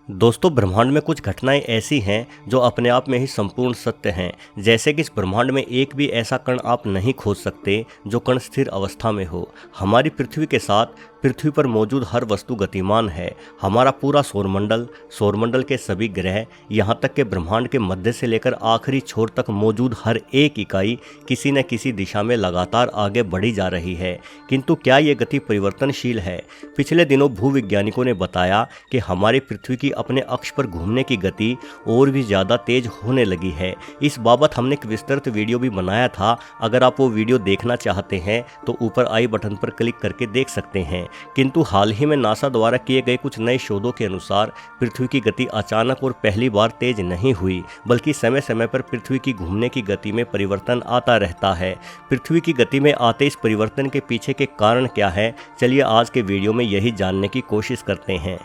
दोस्तों, ब्रह्मांड में कुछ घटनाएं ऐसी हैं जो अपने आप में ही संपूर्ण सत्य हैं। जैसे कि इस ब्रह्मांड में एक भी ऐसा कण आप नहीं खोज सकते जो कण स्थिर अवस्था में हो। हमारी पृथ्वी के साथ पृथ्वी पर मौजूद हर वस्तु गतिमान है। हमारा पूरा सौरमंडल के सभी ग्रह, यहाँ तक के ब्रह्मांड के मध्य से लेकर आखिरी छोर तक मौजूद हर एक इकाई किसी न किसी दिशा में लगातार आगे बढ़ी जा रही है। किंतु क्या ये गति परिवर्तनशील है? पिछले दिनों भूविज्ञानिकों ने बताया कि हमारी पृथ्वी की अपने अक्ष पर घूमने की गति और भी ज़्यादा तेज होने लगी है। इस बाबत हमने एक विस्तृत वीडियो भी बनाया था। अगर आप वो वीडियो देखना चाहते हैं तो ऊपर आई बटन पर क्लिक करके देख सकते हैं। किंतु हाल ही में नासा द्वारा किए गए कुछ नए शोधों के अनुसार पृथ्वी की गति अचानक और पहली बार तेज नहीं हुई, बल्कि समय समय पर पृथ्वी की घूमने की गति में परिवर्तन आता रहता है। पृथ्वी की गति में आते इस परिवर्तन के पीछे के कारण क्या है, चलिए आज के वीडियो में यही जानने की कोशिश करते हैं।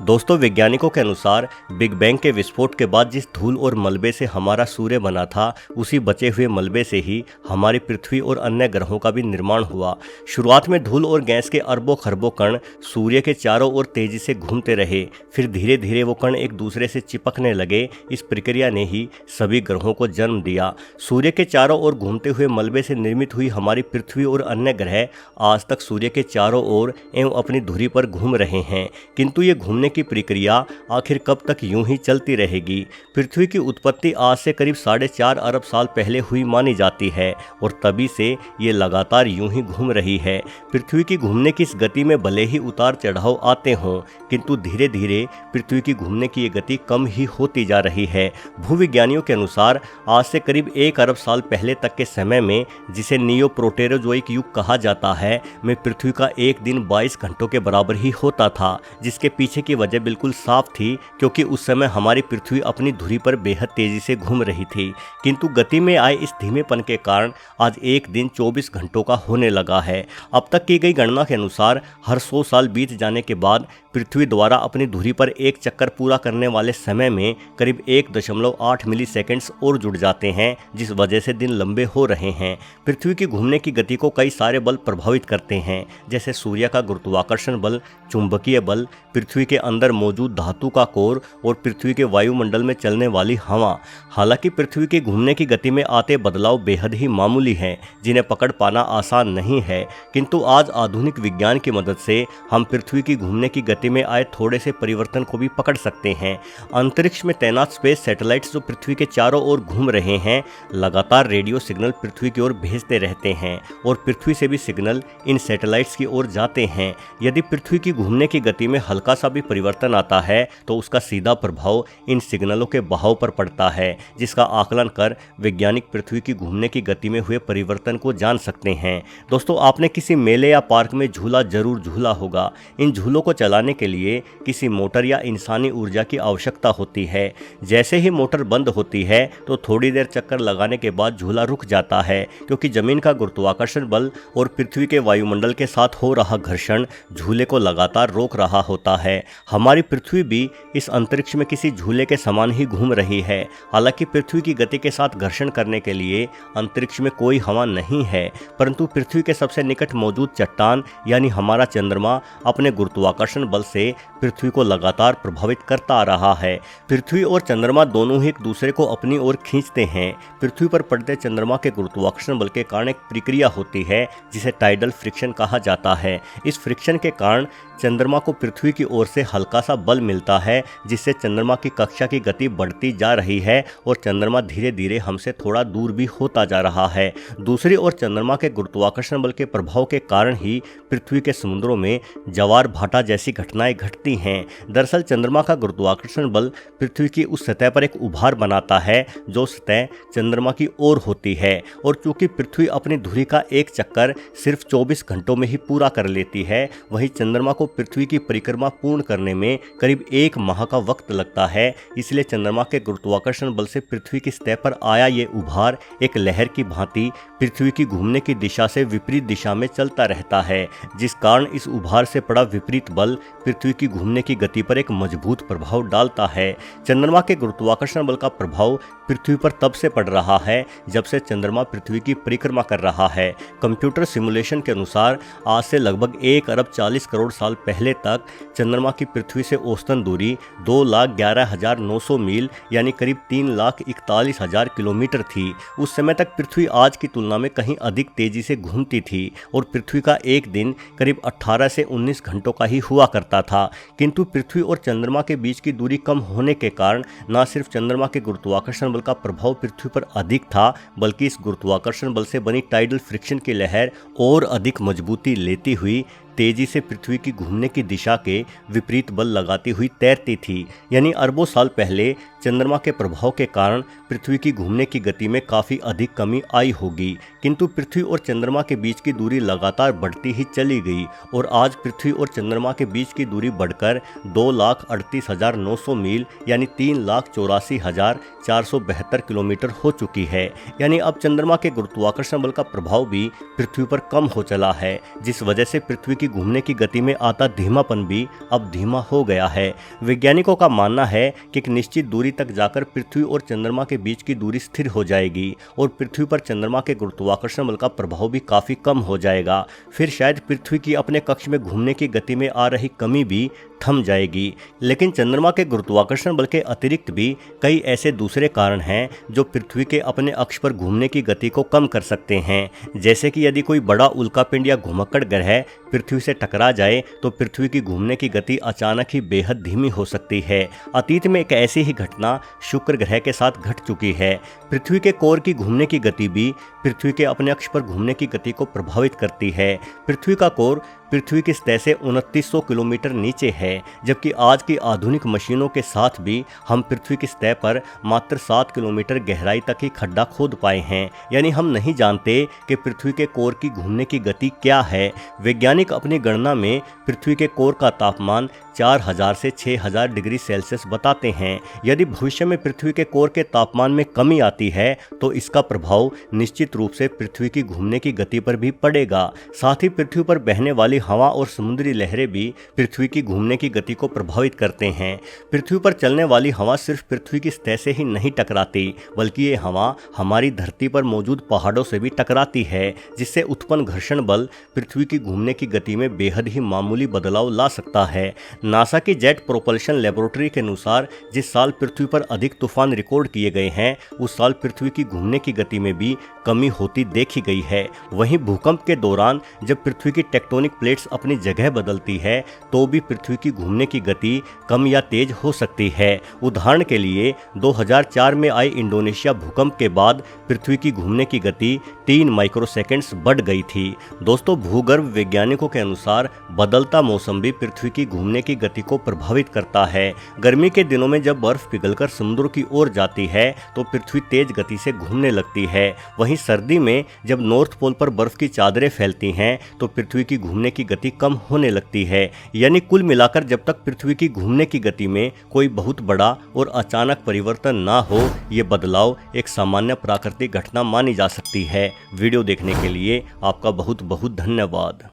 दोस्तों, वैज्ञानिकों के अनुसार बिग बैंग के विस्फोट के बाद जिस धूल और मलबे से हमारा सूर्य बना था, उसी बचे हुए मलबे से ही हमारी पृथ्वी और अन्य ग्रहों का भी निर्माण हुआ। शुरुआत में धूल और गैस के अरबों खरबों कण सूर्य के चारों ओर तेजी से घूमते रहे, फिर धीरे धीरे वो कण एक दूसरे से चिपकने लगे। इस प्रक्रिया ने ही सभी ग्रहों को जन्म दिया। सूर्य के चारों ओर घूमते हुए मलबे से निर्मित हुई हमारी पृथ्वी और अन्य ग्रह आज तक सूर्य के चारों ओर एवं अपनी धुरी पर घूम रहे हैं। किंतु ये घूमने की प्रक्रिया आखिर कब तक यूं ही चलती रहेगी? पृथ्वी की उत्पत्ति आज से करीब 4.5 अरब साल पहले हुई मानी जाती है और तभी से ये लगातार यूं ही घूम रही है। पृथ्वी की घूमने की इस गति में भले ही उतार चढ़ाव आते हों, किंतु धीरे धीरे पृथ्वी की घूमने की ये गति कम ही होती जा रही है। भूविज्ञानियों के अनुसार आज से करीब 1 अरब साल पहले तक के समय में, जिसे नियोप्रोटेरोजोइक युग कहा जाता है, में पृथ्वी का एक दिन 22 घंटों के बराबर ही होता था। जिसके पीछे की वजह बिल्कुल साफ थी, क्योंकि उस समय हमारी पृथ्वी अपनी धुरी पर बेहद तेजी से घूम रही थी। किंतु गति में आए इस धीमेपन के कारण आज एक दिन 24 घंटों का होने लगा है। अब तक की गई गणना के अनुसार हर 100 साल बीत जाने के बाद पृथ्वी द्वारा अपनी धुरी पर एक चक्कर पूरा करने वाले समय में करीब 1.8 मिली सेकेंड्स और जुड़ जाते हैं, जिस वजह से दिन लंबे हो रहे हैं। पृथ्वी की घूमने की गति को कई सारे बल प्रभावित करते हैं, जैसे सूर्य का गुरुत्वाकर्षण बल, चुंबकीय बल, पृथ्वी के अंदर मौजूद धातु का कोर और पृथ्वी के वायुमंडल में चलने वाली हवा। हालांकि पृथ्वी के घूमने की गति में आते बदलाव बेहद ही मामूली हैं, जिन्हें पकड़ पाना आसान नहीं है। किंतु आज आधुनिक विज्ञान की मदद से हम पृथ्वी की घूमने की गति में आए थोड़े से परिवर्तन को भी पकड़ सकते हैं। अंतरिक्ष में तैनात स्पेस सैटेलाइट्स जो पृथ्वी के चारों ओर घूम रहे हैं, लगातार रेडियो सिग्नल पृथ्वी की ओर भेजते रहते हैं और पृथ्वी से भी सिग्नल इन सैटेलाइट्स की ओर जाते हैं। यदि पृथ्वी की घूमने की गति में हल्का सा भी परिवर्तन आता है तो उसका सीधा प्रभाव इन सिग्नलों के बहाव पर पड़ता है, जिसका आकलन कर वैज्ञानिक पृथ्वी की घूमने की गति में हुए परिवर्तन को जान सकते हैं। दोस्तों, आपने किसी मेले या पार्क में झूला जरूर झूला होगा। इन झूलों को चलाने के लिए किसी मोटर या इंसानी ऊर्जा की आवश्यकता होती है। जैसे ही मोटर बंद होती है तो थोड़ी देर चक्कर लगाने के बाद झूला रुक जाता है, क्योंकि जमीन का गुरुत्वाकर्षण बल और पृथ्वी के वायुमंडल के साथ हो रहा घर्षण झूले को लगातार रोक रहा होता है। हमारी पृथ्वी भी इस अंतरिक्ष में किसी झूले के समान ही घूम रही है। हालांकि पृथ्वी की गति के साथ घर्षण करने के लिए अंतरिक्ष में कोई हवा नहीं है, परंतु पृथ्वी के सबसे निकट मौजूद चट्टान यानी हमारा चंद्रमा अपने गुरुत्वाकर्षण बल से पृथ्वी को लगातार प्रभावित करता आ रहा है। पृथ्वी और चंद्रमा दोनों ही एक दूसरे को अपनी ओर खींचते हैं। पृथ्वी पर पड़ते चंद्रमा के गुरुत्वाकर्षण बल के कारण एक प्रक्रिया होती है जिसे टाइडल फ्रिक्शन कहा जाता है। इस फ्रिक्शन के कारण चंद्रमा को पृथ्वी की ओर से हल्का सा बल मिलता है, जिससे चंद्रमा की कक्षा की गति बढ़ती जा रही है और चंद्रमा धीरे धीरे हमसे थोड़ा दूर भी होता जा रहा है। दूसरी ओर चंद्रमा के गुरुत्वाकर्षण बल के प्रभाव के कारण ही पृथ्वी के समुद्रों में ज्वार भाटा जैसी घटनाएं घटती हैं। दरअसल चंद्रमा का गुरुत्वाकर्षण बल पृथ्वी की उस सतह पर एक उभार बनाता है जो सतह चंद्रमा की ओर होती है, और चूंकि पृथ्वी अपनी धुरी का एक चक्कर सिर्फ 24 घंटों में ही पूरा कर लेती है, वहीं चंद्रमा को पृथ्वी की परिक्रमा पूर्ण करने में करीब 1 माह का वक्त लगता है। इसलिए चंद्रमा के गुरुत्वाकर्षण बल से पृथ्वी की सतह पर आया ये उभार एक लहर की भांति पृथ्वी की घूमने की दिशा से विपरीत दिशा में चलता रहता है, जिस कारण इस उभार से पड़ा विपरीत बल पृथ्वी की घूमने की गति पर एक मजबूत प्रभाव डालता है। चंद्रमा के गुरुत्वाकर्षण बल का प्रभाव पृथ्वी पर तब से पड़ रहा है जब से चंद्रमा पृथ्वी की परिक्रमा कर रहा है। कंप्यूटर सिमुलेशन के अनुसार आज से लगभग 1 अरब 40 करोड़ साल पहले तक चंद्रमा की पृथ्वी से औसतन दूरी 2,11,900 मील यानी करीब 3,41,000 किलोमीटर थी। उस समय तक पृथ्वी आज की तुलना में कहीं अधिक तेजी से घूमती थी और पृथ्वी का एक दिन करीब 18 से 19 घंटों का ही हुआ करता था। किंतु पृथ्वी और चंद्रमा के बीच की दूरी कम होने के कारण न सिर्फ चंद्रमा के गुरुत्वाकर्षण बल का प्रभाव पृथ्वी पर अधिक था, बल्कि इस गुरुत्वाकर्षण बल से बनी टाइडल फ्रिक्शन की लहर और अधिक मजबूती लेती हुई तेजी से पृथ्वी की घूमने की दिशा के विपरीत बल लगाती हुई तैरती थी। यानी अरबों साल पहले चंद्रमा के प्रभाव के कारण पृथ्वी की घूमने की गति में काफ़ी अधिक कमी आई होगी, किंतु पृथ्वी और चंद्रमा के बीच की दूरी लगातार बढ़ती ही चली गई और आज पृथ्वी और चंद्रमा के बीच की दूरी बढ़कर 2,38,900 मील यानी 3,84,472 किलोमीटर हो चुकी है। यानी अब चंद्रमा के गुरुत्वाकर्षण बल का प्रभाव भी पृथ्वी पर कम हो चला है, जिस वजह से पृथ्वी की घूमने की गति में आता धीमापन भी अब धीमा हो गया है। वैज्ञानिकों का मानना है कि एक निश्चित दूरी तक जाकर पृथ्वी और चंद्रमा के बीच की दूरी स्थिर हो जाएगी और पृथ्वी पर चंद्रमा के गुरुत्वाकर्षण बल का प्रभाव भी काफी कम हो जाएगा। फिर शायद पृथ्वी की अपने कक्ष में घूमने की गति में आ रही कमी भी थम जाएगी। लेकिन चंद्रमा के गुरुत्वाकर्षण बल के अतिरिक्त भी कई ऐसे दूसरे कारण हैं जो पृथ्वी के अपने अक्ष पर घूमने की गति को कम कर सकते हैं। जैसे कि यदि कोई बड़ा उल्कापिंड या घुमक्कड़ ग्रह पृथ्वी से टकरा जाए तो पृथ्वी की घूमने की गति अचानक ही बेहद धीमी हो सकती है। अतीत में एक ऐसी ही घटना शुक्र ग्रह के साथ घट चुकी है। पृथ्वी के कोर की घूमने की गति भी पृथ्वी के अपने अक्ष पर घूमने की गति को प्रभावित करती है। पृथ्वी का कोर पृथ्वी की सतह से 2900 किलोमीटर नीचे है, जबकि आज की आधुनिक मशीनों के साथ भी हम पृथ्वी की सतह पर मात्र 7 किलोमीटर गहराई तक ही खड्डा खोद पाए हैं। यानी हम नहीं जानते कि पृथ्वी के कोर की घूमने की गति क्या है। वैज्ञानिक अपनी गणना में पृथ्वी के कोर का तापमान 4000 से 6000 डिग्री सेल्सियस बताते हैं। यदि भविष्य में पृथ्वी के कोर के तापमान में कमी आती है तो इसका प्रभाव निश्चित रूप से पृथ्वी की घूमने की गति पर भी पड़ेगा। साथ ही पृथ्वी पर बहने वाली हवा और समुद्री लहरें भी पृथ्वी की घूमने की गति को प्रभावित करते हैं। पृथ्वी पर चलने वाली हवा सिर्फ पृथ्वी की सतह से ही नहीं टकराती, बल्कि ये हवा हमारी धरती पर मौजूद पहाड़ों से भी टकराती है, जिससे उत्पन्न घर्षण बल पृथ्वी की घूमने की गति में बेहद ही मामूली बदलाव ला सकता है। नासा की जेट प्रोपल्शन लेबोरेटरी के अनुसार जिस साल पृथ्वी पर अधिक तूफान रिकॉर्ड किए गए हैं, उस साल पृथ्वी की घूमने की गति में भी कमी होती देखी गई है। वहीं भूकंप के दौरान जब पृथ्वी की टेक्टोनिक प्लेट्स अपनी जगह बदलती है तो भी पृथ्वी की घूमने की गति कम या तेज हो सकती है। उदाहरण के लिए 2004 में आए इंडोनेशिया भूकंप के बाद पृथ्वी की घूमने की गति 3 माइक्रोसेकंड्स बढ़ गई थी। दोस्तों, भूगर्भ वैज्ञानिकों के अनुसार बदलता मौसम भी पृथ्वी की घूमने की गति को प्रभावित करता है। गर्मी के दिनों में जब बर्फ पिघलकर समुद्र की ओर जाती है तो पृथ्वी तेज गति से घूमने लगती है। वहीं सर्दी में जब नॉर्थ पोल पर बर्फ की चादरें फैलती हैं तो पृथ्वी की घूमने की गति कम होने लगती है। यानी कुल मिलाकर जब तक पृथ्वी की घूमने की गति में कोई बहुत बड़ा और अचानक परिवर्तन ना हो, ये बदलाव एक सामान्य प्राकृतिक घटना मानी जा सकती है। वीडियो देखने के लिए आपका बहुत बहुत धन्यवाद।